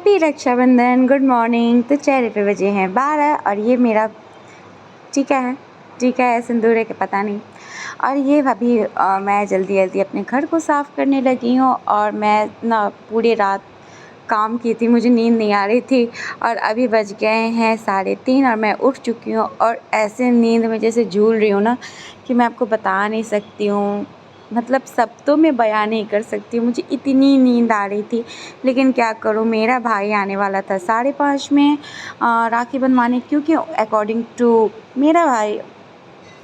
Happy Rakshabandhan, good morning. तो चेहरे पे बजे हैं 12 और ये मेरा टीका है सिंदूर है कि पता नहीं। और ये अभी मैं जल्दी जल्दी अपने घर को साफ़ करने लगी हूँ और मैं ना पूरी रात काम की थी, मुझे नींद नहीं आ रही थी और अभी बज गए हैं 3:30 और मैं उठ चुकी हूँ और ऐसे नींद में जैसे झूल रही हूँ ना कि मैं आपको बता नहीं सकती हूँ। मतलब सब तो मैं बयान नहीं कर सकती हूँ, मुझे इतनी नींद आ रही थी। लेकिन क्या करूँ, मेरा भाई आने वाला था 5:30 में राखी बंधवाने, क्योंकि अकॉर्डिंग टू मेरा भाई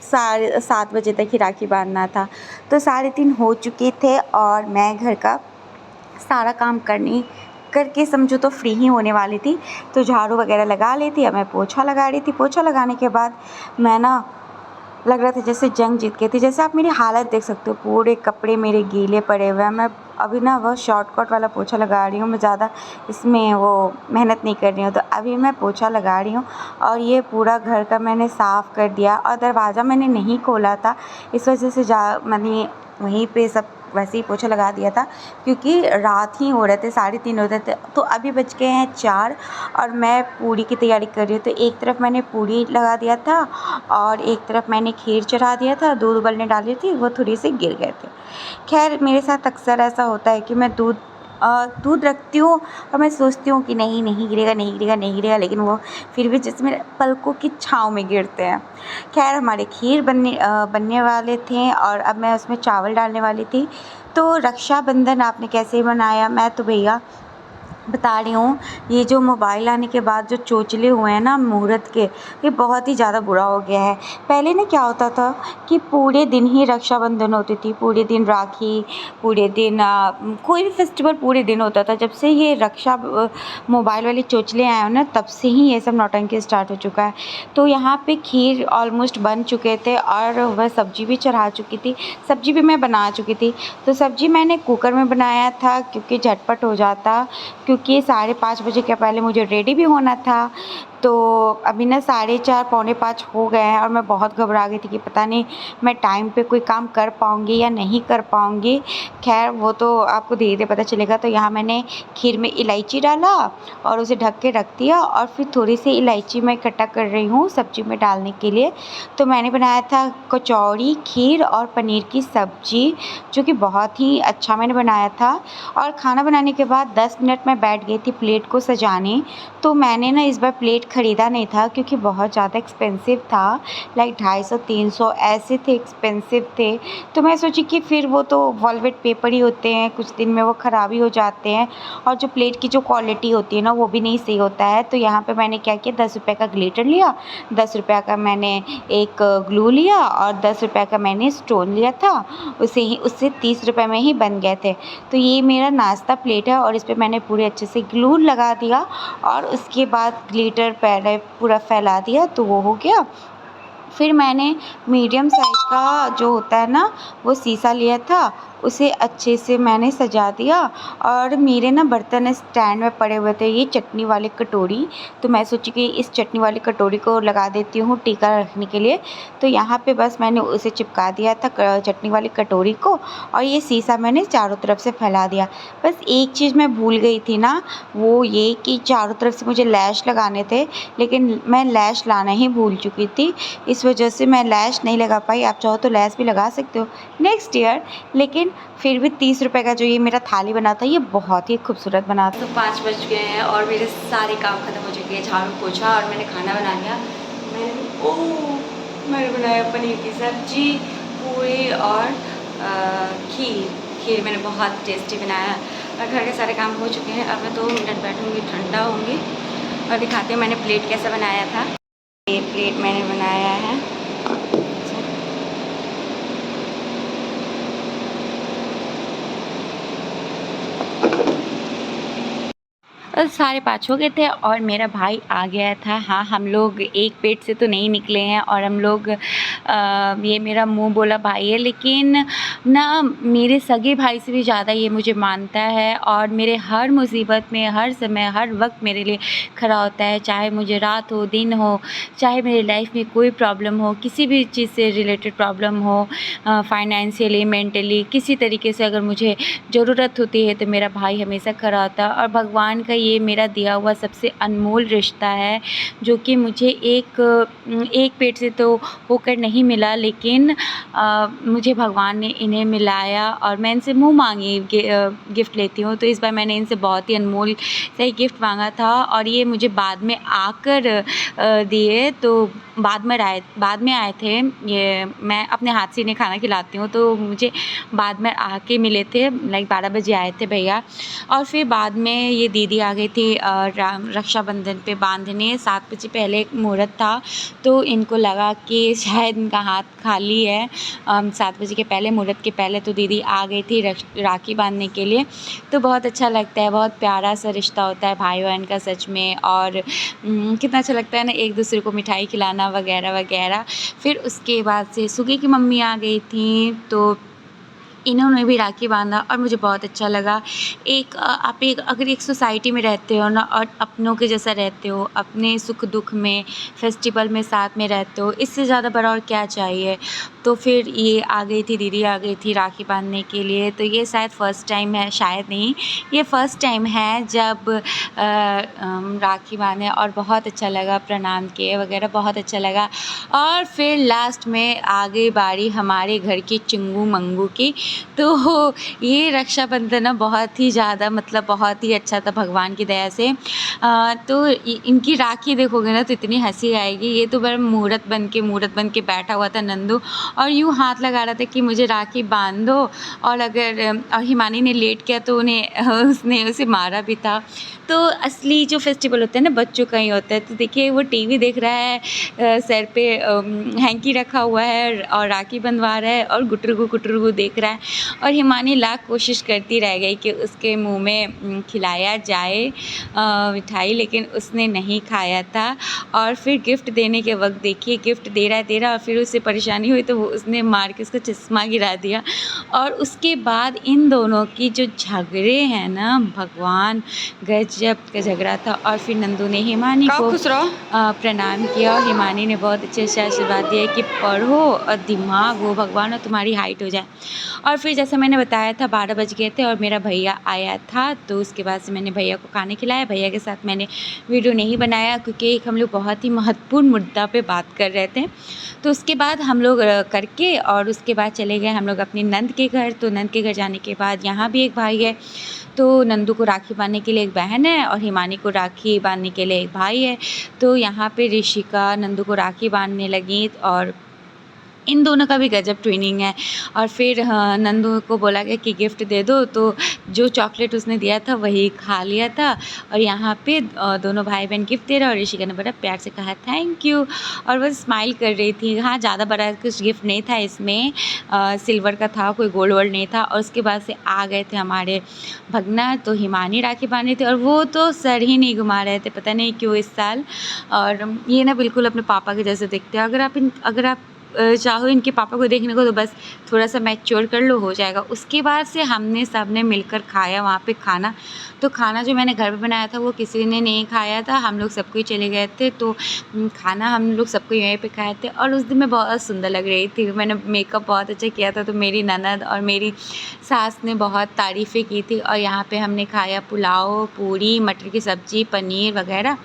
7:30 बजे तक ही राखी बांधना था। तो 3:30 हो चुके थे और मैं घर का सारा काम करके समझो तो फ्री ही होने वाली थी। तो झाड़ू वगैरह लगा ली थी, अब मैं पोछा लगा रही थी। पोछा लगाने के बाद मैं ना लग रहा था जैसे जंग जीत गई थी। जैसे आप मेरी हालत देख सकते हो, पूरे कपड़े मेरे गीले पड़े हुए हैं। मैं अभी ना वो शॉर्टकट वाला पोछा लगा रही हूँ, मैं ज़्यादा इसमें वो मेहनत नहीं कर रही हूँ। तो अभी मैं पोछा लगा रही हूँ और ये पूरा घर का मैंने साफ़ कर दिया और दरवाज़ा मैंने नहीं खोला था, इस वजह से मैंने वहीं पे सब वैसे ही पोछा लगा दिया था, क्योंकि रात ही हो रहे थे, 3:30 हो रहे थे। तो अभी बज गए हैं 4 और मैं पूड़ी की तैयारी कर रही हूँ। तो एक तरफ मैंने पूड़ी लगा दिया था और एक तरफ मैंने खीर चढ़ा दिया था। दूध उबलने डाली थी, वो थोड़ी सी गिर गए थे। खैर मेरे साथ अक्सर ऐसा होता है कि मैं दूध रखती हूँ और मैं सोचती हूँ कि नहीं गिरेगा, लेकिन वो फिर भी जैसे मेरे पलकों की छाँव में गिरते हैं। खैर हमारे खीर बनने वाले थे और अब मैं उसमें चावल डालने वाली थी। तो रक्षाबंधन आपने कैसे मनाया? मैं तो भैया बता रही हूँ, ये जो मोबाइल आने के बाद जो चोचले हुए हैं ना मुहूर्त के, ये बहुत ही ज़्यादा बुरा हो गया है। पहले ना क्या होता था कि पूरे दिन ही रक्षाबंधन होती थी, पूरे दिन राखी, पूरे दिन कोई भी फेस्टिवल पूरे दिन होता था। जब से ये मोबाइल वाले चोचले आए हो ना, तब से ही ये सब नौटंकी स्टार्ट हो चुका है। तो यहाँ पे खीर ऑलमोस्ट बन चुके थे और वह सब्ज़ी भी चढ़ा चुकी थी, सब्ज़ी भी मैं बना चुकी थी। तो सब्ज़ी मैंने कुकर में बनाया था क्योंकि झटपट हो जाता, क्योंकि 5:30 बजे के पहले मुझे रेडी भी होना था। तो अभी ना 4:30 पौने 5 हो गए हैं और मैं बहुत घबरा गई थी कि पता नहीं मैं टाइम पे कोई काम कर पाऊँगी या नहीं कर पाऊँगी। खैर वो तो आपको धीरे धीरे पता चलेगा। तो यहाँ मैंने खीर में इलायची डाला और उसे ढक के रख दिया और फिर थोड़ी सी इलायची मैं इकट्ठा कर रही हूँ सब्ज़ी में डालने के लिए। तो मैंने बनाया था कचौड़ी, खीर और पनीर की सब्ज़ी, जो कि बहुत ही अच्छा मैंने बनाया था। और खाना बनाने के बाद 10 मिनट मैं बैठ गई थी प्लेट को सजाने। तो मैंने ना इस बार प्लेट ख़रीदा नहीं था क्योंकि बहुत ज़्यादा एक्सपेंसिव था, लाइक 250-300 ऐसे थे, एक्सपेंसिव थे। तो मैं सोची कि फिर वो तो वॉलवेट पेपर ही होते हैं, कुछ दिन में वो ख़राब ही हो जाते हैं और जो प्लेट की जो क्वालिटी होती है ना, वो भी नहीं सही होता है। तो यहाँ पे मैंने क्या किया, 10 रुपये का ग्लिटर लिया, 10 रुपये का मैंने एक ग्लू लिया और 10 रुपये का मैंने स्टोन लिया था। उससे 30 रुपये में ही बन गए थे। तो ये मेरा नाश्ता प्लेट है और इस पे मैंने पूरे अच्छे से ग्लू लगा दिया और उसके बाद ग्लिटर पहले पूरा फैला दिया, तो वो हो गया। फिर मैंने मीडियम साइज़ का जो होता है ना, वो शीशा लिया था, उसे अच्छे से मैंने सजा दिया। और मेरे ना बर्तन स्टैंड में पड़े हुए थे, ये चटनी वाली कटोरी। तो मैं सोची कि इस चटनी वाली कटोरी को लगा देती हूँ टीका रखने के लिए। तो यहाँ पे बस मैंने उसे चिपका दिया था चटनी वाली कटोरी को और ये शीशा मैंने चारों तरफ से फैला दिया। बस एक चीज़ मैं भूल गई थी ना, वो ये कि चारों तरफ से मुझे लैश लगाने थे, लेकिन मैं लैश लाना ही भूल चुकी थी। इस वजह से मैं लैश नहीं लगा पाई। आप चाहो तो लैश भी लगा सकते हो नेक्स्ट ईयर। लेकिन फिर भी 30 रुपये का जो ये मेरा थाली बना था, ये बहुत ही खूबसूरत बना था। तो 5 बज गए हैं और मेरे सारे काम ख़त्म हो चुके हैं, झाड़ू पोछा, और मैंने खाना बना लिया। मैंने बनाया पनीर की सब्जी, पूरी और खीर मैंने बहुत टेस्टी बनाया। और घर के सारे काम हो चुके हैं। अब मैं 2 मिनट बैठूँगी, ठंडा होंगी और दिखाती हूँ मैंने प्लेट कैसा बनाया था। ये प्लेट मैंने बनाया है, साढ़े 5 हो गए थे और मेरा भाई आ गया था। हाँ, हम लोग एक पेट से तो नहीं निकले हैं और हम लोग ये मेरा मुँह बोला भाई है, लेकिन ना मेरे सगे भाई से भी ज़्यादा ये मुझे मानता है और मेरे हर मुसीबत में, हर समय, हर वक्त मेरे लिए खड़ा होता है। चाहे मुझे रात हो, दिन हो, चाहे मेरी लाइफ में कोई प्रॉब्लम हो, किसी भी चीज़ से रिलेटेड प्रॉब्लम हो, फाइनेंशियली, मेंटली, किसी तरीके से अगर मुझे ज़रूरत होती है तो मेरा भाई हमेशा खड़ा होता है। और भगवान का ये मेरा दिया हुआ सबसे अनमोल रिश्ता है, जो कि मुझे एक पेट से तो होकर नहीं मिला, लेकिन मुझे भगवान ने इन्हें मिलाया और मैं इनसे मुँह मांगी गिफ्ट लेती हूँ। तो इस बार मैंने इनसे बहुत ही अनमोल सा ही गिफ्ट मांगा था और ये मुझे बाद में आकर दिए। तो बाद में आए थे ये। मैं अपने हाथ से इन्हें खाना खिलाती हूँ, तो मुझे बाद में आके मिले थे, लाइक 12 बजे आए थे भैया। और फिर बाद में ये दीदी आ गई थी रक्षाबंधन पे बांधने। 7 बजे पहले एक मुहूर्त था, तो इनको लगा कि शायद इनका हाथ खाली है। 7 बजे के पहले, मुहूर्त के पहले, तो दीदी आ गई थी राखी बांधने के लिए। तो बहुत अच्छा लगता है, बहुत प्यारा सा रिश्ता होता है भाई बहन का सच में। और कितना अच्छा लगता है ना एक दूसरे को मिठाई खिलाना वगैरह वगैरह। फिर उसके बाद से सुगी की मम्मी आ गई थी, तो इन्होंने भी राखी बांधा और मुझे बहुत अच्छा लगा। आप अगर एक सोसाइटी में रहते हो ना और अपनों के जैसा रहते हो, अपने सुख दुख में, फेस्टिवल में साथ में रहते हो, इससे ज़्यादा बड़ा और क्या चाहिए। तो फिर ये आ गई थी, दीदी आ गई थी राखी बांधने के लिए। तो ये शायद फ़र्स्ट टाइम है, शायद नहीं, ये फ़र्स्ट टाइम है जब राखी बांधे और बहुत अच्छा लगा, प्रणाम किए वगैरह, बहुत अच्छा लगा। और फिर लास्ट में आ गई बारी हमारे घर की चिंगू मंगू की। तो ये रक्षाबंधन ना बहुत ही ज़्यादा, मतलब बहुत ही अच्छा था भगवान की दया से। तो इनकी राखी देखोगे ना तो इतनी हंसी आएगी। ये तो बड़ा मूरत बन के बैठा हुआ था नंदू, और यूँ हाथ लगा रहा था कि मुझे राखी बांध दो। और हिमानी ने लेट किया तो उसने उसे मारा भी था। तो असली जो फेस्टिवल होता है ना बच्चों का ही होता है। तो देखिए वो टीवी देख रहा है, सर पे हैंकी रखा हुआ है और राखी बंधवा रहा है और गुटरगू देख रहा है। और हिमानी लाख कोशिश करती रह गई कि उसके मुंह में खिलाया जाए मिठाई, लेकिन उसने नहीं खाया था। और फिर गिफ्ट देने के वक्त देखिए, गिफ्ट दे रहा और फिर उसे परेशानी हुई तो उसने मार के उसका चश्मा गिरा दिया। और उसके बाद इन दोनों की जो झगड़े हैं ना, भगवान, गजब का झगड़ा था। और फिर नंदू ने हिमानी को प्रणाम किया और हिमानी ने बहुत अच्छे से आशीर्वाद दिया कि पढ़ो और दिमाग हो भगवान और तुम्हारी हाइट हो जाए। और फिर जैसे मैंने बताया था 12 बज गए थे और मेरा भैया आया था, तो उसके बाद से मैंने भैया को खाना खिलाया। भैया के साथ मैंने वीडियो नहीं बनाया क्योंकि हम लोग बहुत ही महत्वपूर्ण मुद्दा पे बात कर रहे थे। तो उसके बाद हम लोग करके और उसके बाद चले गए हम लोग अपनी नंद के घर। तो नंद के घर जाने के बाद यहाँ भी एक भाई है, तो नंदू को राखी बांधने के लिए एक बहन है और हिमानी को राखी बांधने के लिए एक भाई है। तो यहाँ पे ऋषिका नंदू को राखी बांधने लगी और इन दोनों का भी गजब ट्विनिंग है। और फिर नंदू को बोला गया कि गिफ्ट दे दो, तो जो चॉकलेट उसने दिया था वही खा लिया था। और यहाँ पे दोनों भाई बहन गिफ्ट दे रहे और ऋषिका ने बड़ा प्यार से कहा थैंक यू, और वो स्माइल कर रही थी। हाँ, ज़्यादा बड़ा कुछ गिफ्ट नहीं था इसमें, सिल्वर का था, कोई गोल्ड वोल्ड नहीं था। और उसके बाद से आ गए थे हमारे भगना, तो हिमानी राखी बांध रही थी और वो तो सर ही नहीं घुमा रहे थे, पता नहीं क्यों इस साल। और ये ना बिल्कुल अपने पापा के जैसे दिखते हैं। अगर आप चाहो इनके पापा को देखने को तो बस थोड़ा सा मैच्योर कर लो, हो जाएगा। उसके बाद से हमने सब ने मिलकर खाया वहाँ पे खाना। तो खाना जो मैंने घर पे बनाया था वो किसी ने नहीं खाया था, हम लोग सबको ही चले गए थे। तो खाना हम लोग सबको यहीं पे खाए थे और उस दिन मैं बहुत सुंदर लग रही थी। मैंने मेकअप बहुत अच्छा किया था, तो मेरी ननद और मेरी सास ने बहुत तारीफ़ें की थी। और यहाँ पे हमने खाया पुलाव, पूरी, मटर की सब्ज़ी, पनीर वगैरह,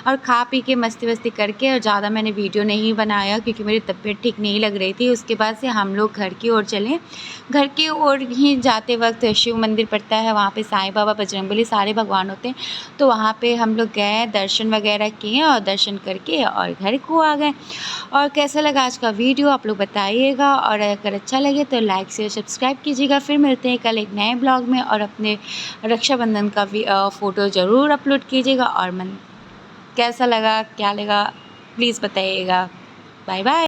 और खा पी के मस्ती वस्ती करके। और ज़्यादा मैंने वीडियो नहीं बनाया क्योंकि मेरी तबीयत ठीक नहीं लग रही थी। उसके बाद से हम लोग घर की ओर चले। घर की ओर ही जाते वक्त शिव मंदिर पड़ता है, वहाँ पे साईं बाबा, बजरंगबली, सारे भगवान होते हैं। तो वहाँ पे हम लोग गए, दर्शन वगैरह किए और दर्शन करके और घर को आ गए। और कैसा लगा आज का वीडियो आप लोग बताइएगा, और अगर अच्छा लगे तो लाइक शेयर सब्सक्राइब कीजिएगा। फिर मिलते हैं कल एक नए ब्लॉग में, और अपने रक्षाबंधन का भी फ़ोटो ज़रूर अपलोड कीजिएगा। और कैसा लगा, क्या लगा, प्लीज़ बताइएगा। Bye bye.